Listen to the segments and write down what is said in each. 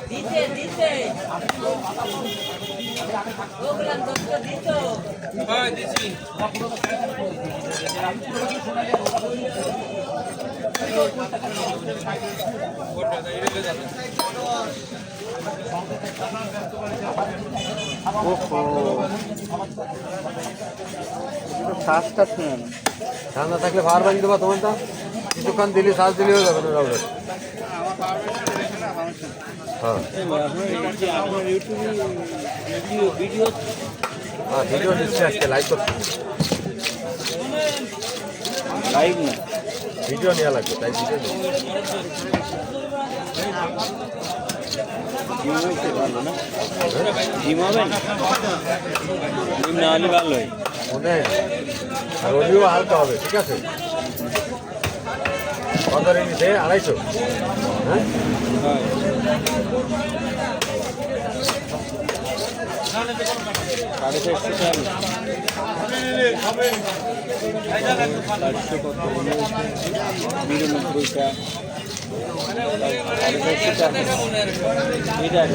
দিতে দিতে ওগুলান দোস্ত দিত হ্যাঁ দিছি শ্বাসটা শুনুন ঠান্ডা থাকলে ভার বানিয়ে দেবা তোমার তো কিছুক্ষণ দিলে শ্বাস দিলে হয়ে যাবে না রাউডার হ্যাঁ ভিডিও হ্যাঁ ভিডিও দিচ্ছে আজকে লাইভ করছি লাইভ না ভিডিও নেওয়া লাগবে তাই ভিডিও নেই জিম হবে না জিম না হলে ভালো হয় মনে হয় আর ওলিও হালকা হবে ঠিক আছে কত রেঞ্জে 250 হ্যাঁ সাড়ে 400 নিরানব্বইটা এটা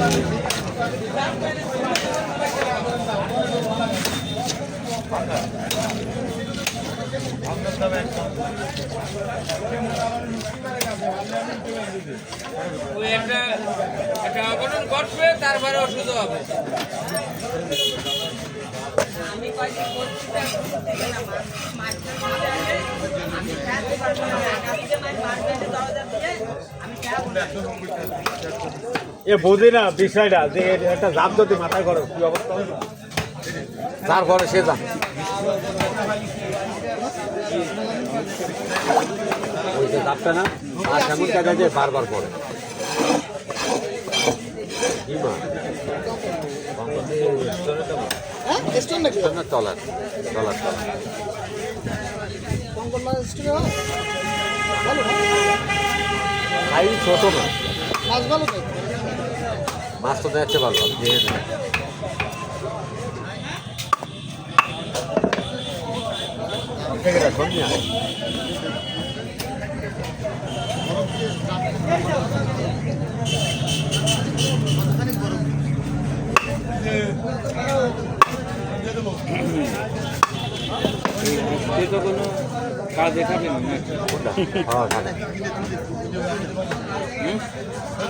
ওই একটা অঘটন ঘটবে তারপরে ওষুধ হবে আমি কয়দিন করছি আমি খেতে পারবো না আজকে মাছ মারবে দরজা দিয়ে আমি খেয়াবো না এ বোঝে না বিষয়টা যে একটা জাপ যদি মাথায় করো কি অবস্থা হয় যার ঘরে সে যান ওই যে দাপটা না আর সেমন কাজে যে বারবার করে কি মা চলার চলার খাই ছোট না মাছ তো দেখতে ভালো যে থেকে রাখুন না তো কোনো কাজ দেখাবে না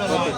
হ্যাঁ